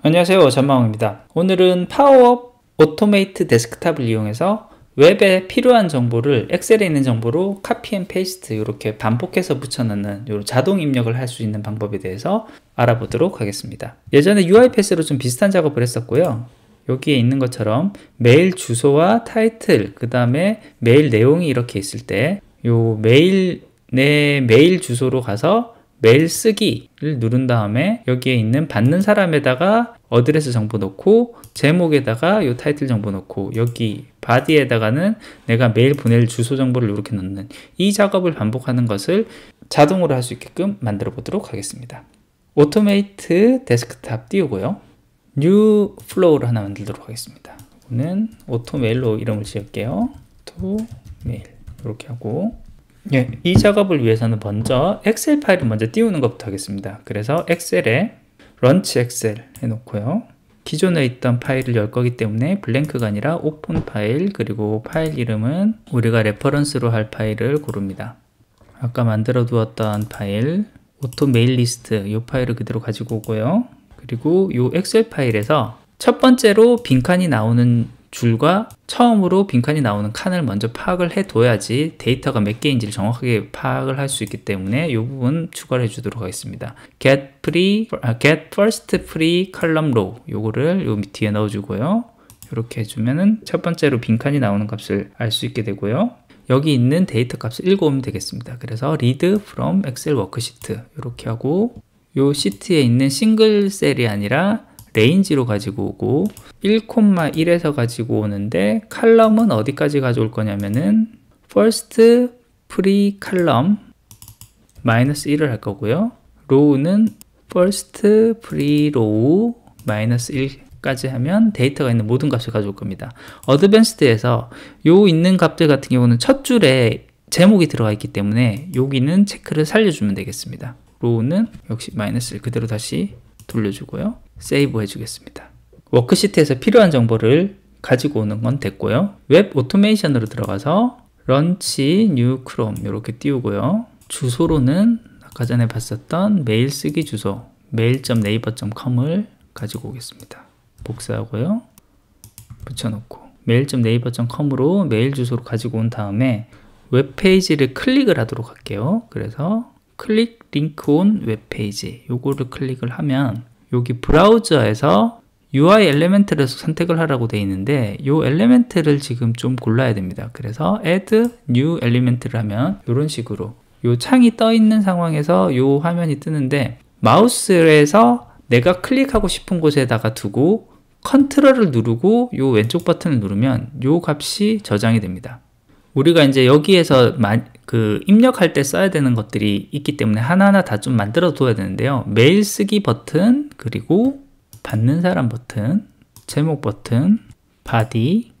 안녕하세요, 전망호입니다. 오늘은 파워업 오토메이트 데스크탑을 이용해서 웹에 필요한 정보를 엑셀에 있는 정보로 카피 앤 페이스트 이렇게 반복해서 붙여넣는 자동 입력을 할 수 있는 방법에 대해서 알아보도록 하겠습니다. 예전에 UiPath로 좀 비슷한 작업을 했었고요. 여기에 있는 것처럼 메일 주소와 타이틀, 그 다음에 메일 내용이 이렇게 있을 때 내 메일 주소로 가서 메일 쓰기를 누른 다음에 여기에 있는 받는 사람에다가 어드레스 정보 넣고 제목에다가 요 타이틀 정보 넣고 여기 바디에다가는 내가 메일 보낼 주소 정보를 이렇게 넣는 이 작업을 반복하는 것을 자동으로 할 수 있게끔 만들어 보도록 하겠습니다. 오토메이트 데스크탑 띄우고요. 뉴 플로우를 하나 만들도록 하겠습니다. 이거는 오토메일로 이름을 지을게요. 오토메일 이렇게 하고 이 작업을 위해서는 먼저 엑셀 파일을 먼저 띄우는 것부터 하겠습니다. 그래서 엑셀에 런치 엑셀 해놓고요. 기존에 있던 파일을 열 거기 때문에 블랭크가 아니라 오픈 파일, 그리고 파일 이름은 우리가 레퍼런스로 할 파일을 고릅니다. 아까 만들어 두었던 파일 오토 메일 리스트 이 파일을 그대로 가지고 오고요. 그리고 이 엑셀 파일에서 첫 번째로 빈칸이 나오는 줄과 처음으로 빈칸이 나오는 칸을 먼저 파악을 해둬야지 데이터가 몇 개인지를 정확하게 파악을 할 수 있기 때문에 이 부분 추가를 해주도록 하겠습니다. get first free column row 요거를 요 뒤에 넣어주고요. 이렇게 해주면은 첫 번째로 빈칸이 나오는 값을 알 수 있게 되고요. 여기 있는 데이터 값을 읽어오면 되겠습니다. 그래서 read from excel worksheet 이렇게 하고 요 시트에 있는 싱글 셀이 아니라 레인지로 가지고 오고 1,1에서 가지고 오는데 칼럼은 어디까지 가져올 거냐면은 first free column -1을 할 거고요. row는 first free row -1까지 하면 데이터가 있는 모든 값을 가져올 겁니다. 어드밴스드에서 요 있는 값들 같은 경우는 첫 줄에 제목이 들어가 있기 때문에 여기는 체크를 살려주면 되겠습니다. row는 역시 -1 그대로 다시 돌려주고요. 세이브 해주겠습니다. 워크시트에서 필요한 정보를 가지고 오는 건 됐고요. 웹 오토메이션으로 들어가서 런치 뉴 크롬 이렇게 띄우고요. 주소로는 아까 전에 봤었던 메일 쓰기 주소 mail.naver.com을 가지고 오겠습니다. 복사하고요. 붙여놓고 mail.naver.com으로 메일 주소로 가지고 온 다음에 웹페이지를 클릭을 하도록 할게요. 그래서 클릭 링크 온 웹페이지 요거를 클릭을 하면 여기 브라우저에서 UI 엘리멘트를 선택을 하라고 되어 있는데 이 엘리멘트를 지금 좀 골라야 됩니다. 그래서 add new element를 하면 이런 식으로 이 창이 떠 있는 상황에서 이 화면이 뜨는데 마우스에서 내가 클릭하고 싶은 곳에다가 두고 컨트롤을 누르고 이 왼쪽 버튼을 누르면 이 값이 저장이 됩니다. 우리가 이제 여기에서 입력할 때 써야 되는 것들이 있기 때문에 하나하나 다 좀 만들어 둬야 되는데요. 메일 쓰기 버튼, 그리고 받는 사람 버튼, 제목 버튼, 바디,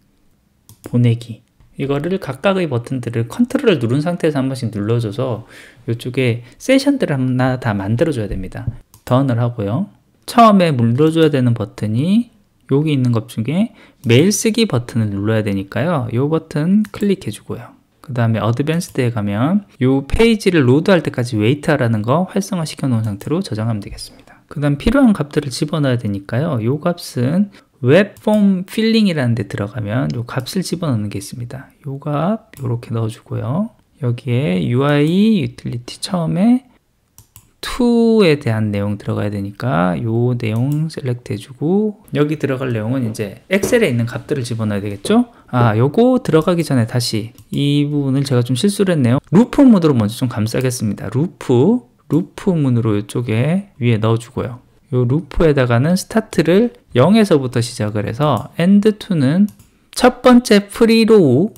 보내기 이거를 각각의 버튼들을 컨트롤을 누른 상태에서 한 번씩 눌러줘서 이쪽에 세션들을 하나 다 만들어 줘야 됩니다. 던을 하고요. 처음에 눌러줘야 되는 버튼이 여기 있는 것 중에 메일 쓰기 버튼을 눌러야 되니까요. 이 버튼 클릭해 주고요. 그 다음에 어드밴스드에 가면 이 페이지를 로드할 때까지 웨이트 하라는 거 활성화 시켜 놓은 상태로 저장하면 되겠습니다. 그 다음 필요한 값들을 집어넣어야 되니까요. 이 값은 웹폼 필링이라는 데 들어가면 이 값을 집어넣는 게 있습니다. 이 값 이렇게 넣어주고요. 여기에 UI 유틸리티 처음에 to에 대한 내용 들어가야 되니까 요 내용 셀렉트 해주고 여기 들어갈 내용은 이제 엑셀에 있는 값들을 집어넣어야 되겠죠. 요거 들어가기 전에 다시 이 부분을 제가 좀 실수를 했네요. 루프 문으로 먼저 좀 감싸겠습니다. 루프 문으로 이쪽에 위에 넣어주고요. 요 루프에다가는 스타트를 0에서부터 시작을 해서 end2는 첫 번째 프리로우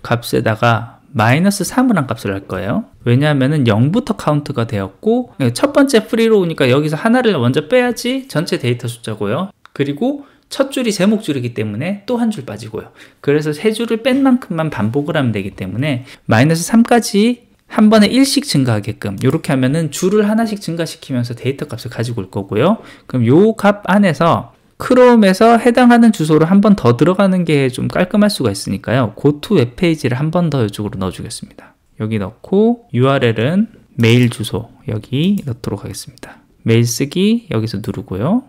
값에다가 -3을 한 값을 할 거예요. 왜냐하면 0부터 카운트가 되었고 첫 번째 프리로우니까 여기서 하나를 먼저 빼야지 전체 데이터 숫자고요. 그리고 첫 줄이 제목 줄이기 때문에 또 한 줄 빠지고요. 그래서 세 줄을 뺀 만큼만 반복을 하면 되기 때문에 -3까지 한 번에 1씩 증가하게끔 이렇게 하면은 줄을 하나씩 증가시키면서 데이터 값을 가지고 올 거고요. 그럼 요 값 안에서 크롬에서 해당하는 주소를 한 번 더 들어가는 게 좀 깔끔할 수가 있으니까요. 고토 웹페이지를 한 번 더 이쪽으로 넣어주겠습니다. 여기 넣고 URL은 메일 주소 여기 넣도록 하겠습니다. 메일 쓰기 여기서 누르고요.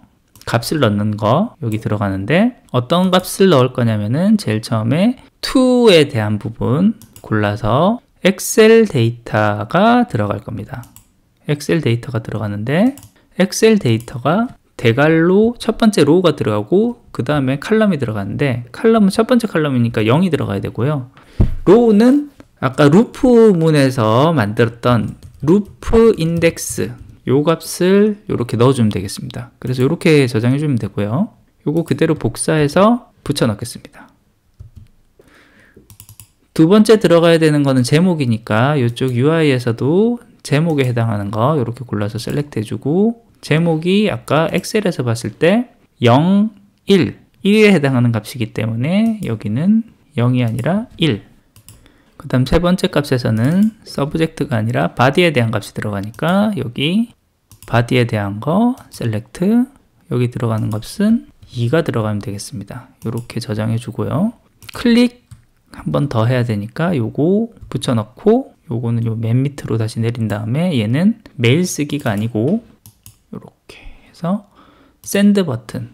값을 넣는 거 여기 들어가는데 어떤 값을 넣을 거냐면은 제일 처음에 to에 대한 부분 골라서 엑셀 데이터가 들어갈 겁니다. 엑셀 데이터가 들어가는데 엑셀 데이터가 대괄호 첫 번째 로우가 들어가고 그 다음에 칼럼이 들어가는데 칼럼은 첫 번째 칼럼이니까 0이 들어가야 되고요. 로우는 아까 루프문에서 만들었던 루프 인덱스 요 값을 이렇게 넣어주면 되겠습니다. 그래서 이렇게 저장해 주면 되고요. 요거 그대로 복사해서 붙여 넣겠습니다. 두 번째 들어가야 되는 거는 제목이니까 이쪽 UI에서도 제목에 해당하는 거 이렇게 골라서 셀렉트 해주고 제목이 아까 엑셀에서 봤을 때 0, 1, 1에 해당하는 값이기 때문에 여기는 0이 아니라 1. 그 다음 세 번째 값에서는 서브젝트가 아니라 body에 대한 값이 들어가니까 여기 body에 대한 거 셀렉트, 여기 들어가는 값은 2가 들어가면 되겠습니다. 이렇게 저장해 주고요. 클릭 한 번 더 해야 되니까 요거 붙여 넣고 요거는 요 맨 밑으로 다시 내린 다음에 얘는 메일 쓰기가 아니고 이렇게 해서 샌드 버튼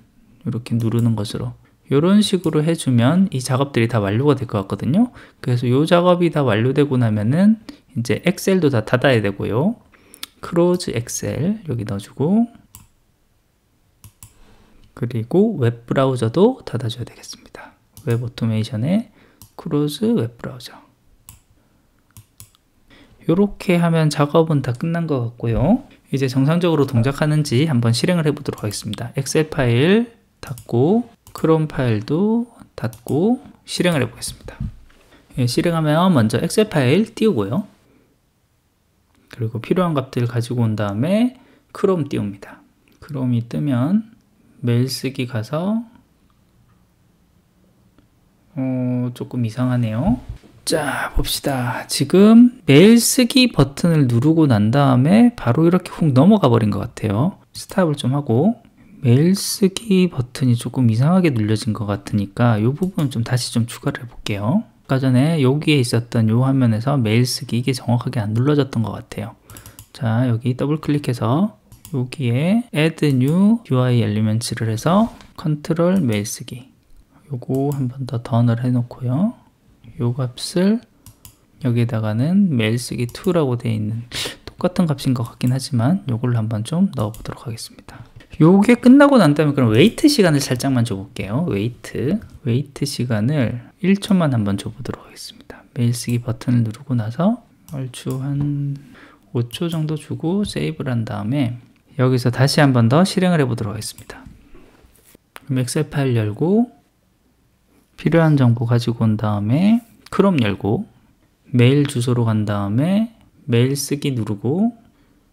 이렇게 누르는 것으로 이런 식으로 해주면 이 작업들이 다 완료가 될 것 같거든요. 그래서 이 작업이 다 완료되고 나면은 이제 엑셀도 다 닫아야 되고요. 크로즈 엑셀 여기 넣어주고 그리고 웹 브라우저도 닫아줘야 되겠습니다. 웹 오토메이션에 크로즈 웹 브라우저 이렇게 하면 작업은 다 끝난 것 같고요. 이제 정상적으로 동작하는지 한번 실행을 해보도록 하겠습니다. 엑셀 파일 닫고 크롬 파일도 닫고 실행을 해보겠습니다. 예, 실행하면 먼저 엑셀 파일 띄우고요. 그리고 필요한 값들 가지고 온 다음에 크롬 띄웁니다. 크롬이 뜨면 메일 쓰기 가서 조금 이상하네요. 자, 봅시다. 지금 메일 쓰기 버튼을 누르고 난 다음에 바로 이렇게 훅 넘어가 버린 것 같아요. 스탑을 좀 하고 메일 쓰기 버튼이 조금 이상하게 눌려진 것 같으니까 이 부분 좀 다시 좀 추가를 해 볼게요. 아까 전에 여기에 있었던 이 화면에서 메일 쓰기 이게 정확하게 안 눌러졌던 것 같아요. 자, 여기 더블 클릭해서 여기에 add new UI elements를 해서 컨트롤 메일 쓰기 요거 한 번 더 던을 해 놓고요. 요 값을 여기에다가는 메일 쓰기 2라고 되어 있는 똑같은 값인 것 같긴 하지만 요걸 한번 좀 넣어 보도록 하겠습니다. 요게 끝나고 난 다음에 그럼 웨이트 시간을 살짝만 줘 볼게요. 웨이트 시간을 1초만 한번 줘 보도록 하겠습니다. 메일 쓰기 버튼을 누르고 나서 얼추 한 5초 정도 주고 세이브를 한 다음에 여기서 다시 한 번 더 실행을 해 보도록 하겠습니다. 그럼 엑셀 파일 열고 필요한 정보 가지고 온 다음에 크롬 열고 메일 주소로 간 다음에 메일 쓰기 누르고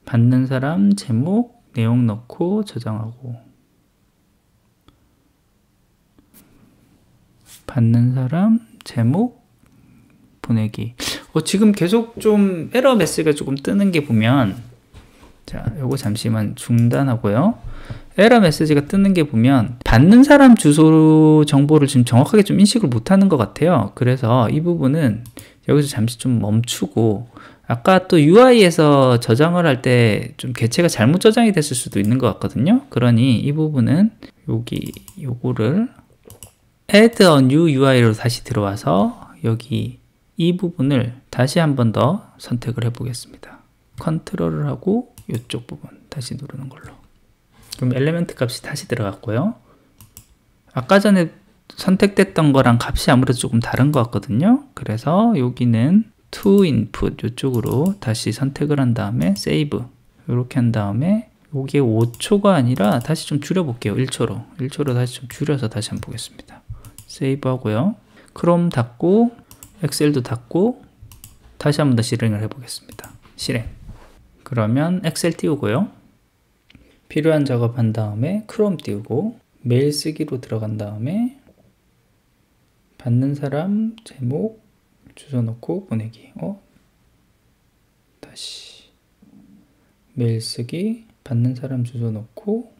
받는 사람 제목 내용 넣고 저장하고 받는 사람 제목 보내기. 지금 계속 좀 에러 메시지가 조금 뜨는 게 보면 자, 요거 잠시만 중단하고요. 에러 메시지가 뜨는 게 보면 받는 사람 주소 정보를 지금 정확하게 좀 인식을 못하는 것 같아요. 그래서 이 부분은 여기서 잠시 좀 멈추고 아까 또 UI에서 저장을 할 때 좀 개체가 잘못 저장이 됐을 수도 있는 것 같거든요. 그러니 이 부분은 요거를 add a new UI로 다시 들어와서 여기 이 부분을 다시 한 번 더 선택을 해 보겠습니다. 컨트롤을 하고 이쪽 부분 다시 누르는 걸로. 그럼 엘리멘트 값이 다시 들어갔고요. 아까 전에 선택됐던 거랑 값이 아무래도 조금 다른 것 같거든요. 그래서 여기는 to input 이쪽으로 다시 선택을 한 다음에 save 이렇게 한 다음에 여기에 5초가 아니라 다시 좀 줄여 볼게요. 1초로 다시 좀 줄여서 다시 한번 보겠습니다. 세이브 하고요. 크롬 닫고 엑셀도 닫고 다시 한번 더 실행을 해 보겠습니다. 실행. 그러면 엑셀 띄우고요. 필요한 작업한 다음에 크롬 띄우고 메일 쓰기로 들어간 다음에 받는 사람 제목 주소 넣고 보내기. 다시 메일 쓰기 받는 사람 주소 넣고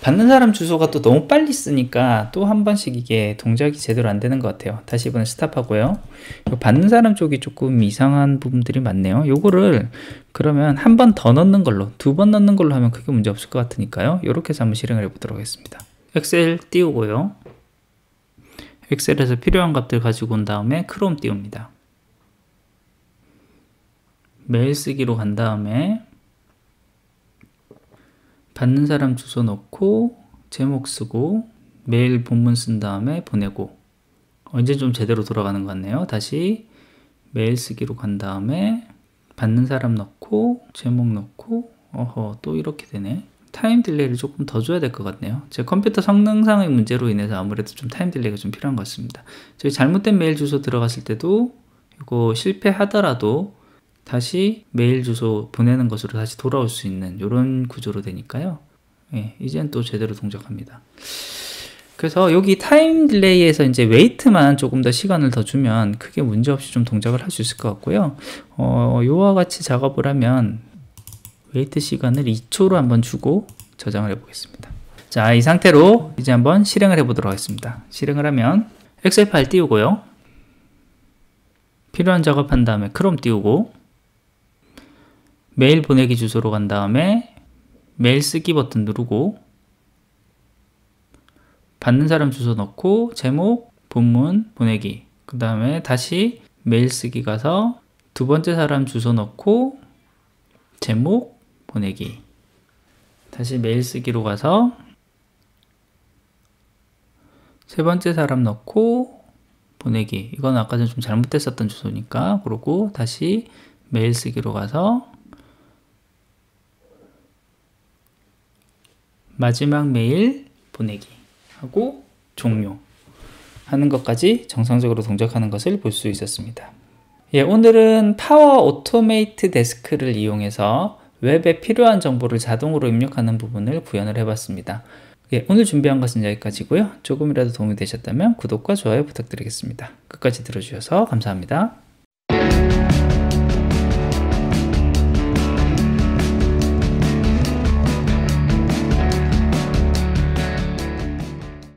받는 사람 주소가 또 너무 빨리 쓰니까 또 한 번씩 이게 동작이 제대로 안 되는 것 같아요. 다시 이번에 스탑하고요. 받는 사람 쪽이 조금 이상한 부분들이 많네요. 요거를 그러면 한 번 더 넣는 걸로, 2번 넣는 걸로 하면 크게 문제 없을 것 같으니까요. 이렇게 해서 한번 실행을 해보도록 하겠습니다. 엑셀 띄우고요. 엑셀에서 필요한 값들 가지고 온 다음에 크롬 띄웁니다. 메일 쓰기로 간 다음에 받는 사람 주소 넣고 제목 쓰고 메일 본문 쓴 다음에 보내고, 이제 좀 제대로 돌아가는 것 같네요. 다시 메일 쓰기로 간 다음에 받는 사람 넣고 제목 넣고, 또 이렇게 되네. 타임 딜레이를 조금 더 줘야 될 것 같네요. 제 컴퓨터 성능상의 문제로 인해서 아무래도 좀 타임 딜레이가 좀 필요한 것 같습니다. 저희 잘못된 메일 주소 들어갔을 때도 이거 실패하더라도 다시 메일 주소 보내는 것으로 다시 돌아올 수 있는 이런 구조로 되니까요. 예, 이젠 또 제대로 동작합니다. 그래서 여기 타임 딜레이에서 이제 웨이트만 조금 더 시간을 더 주면 크게 문제없이 좀 동작을 할 수 있을 것 같고요. 요와 같이 작업을 하면 웨이트 시간을 2초로 한번 주고 저장을 해 보겠습니다. 자, 이 상태로 이제 한번 실행을 해 보도록 하겠습니다. 실행을 하면 엑셀 파일 띄우고요. 필요한 작업한 다음에 크롬 띄우고 메일 보내기 주소로 간 다음에 메일 쓰기 버튼 누르고 받는 사람 주소 넣고 제목, 본문, 보내기, 그 다음에 다시 메일 쓰기 가서 두 번째 사람 주소 넣고 제목, 보내기, 다시 메일 쓰기로 가서 세 번째 사람 넣고 보내기, 이건 아까 전 좀 잘못됐었던 주소니까, 그러고 다시 메일 쓰기로 가서 마지막 메일 보내기 하고 종료 하는 것까지 정상적으로 동작하는 것을 볼 수 있었습니다. 예, 오늘은 파워 오토메이트 데스크를 이용해서 웹에 필요한 정보를 자동으로 입력하는 부분을 구현을 해봤습니다. 예, 오늘 준비한 것은 여기까지고요. 조금이라도 도움이 되셨다면 구독과 좋아요 부탁드리겠습니다. 끝까지 들어주셔서 감사합니다.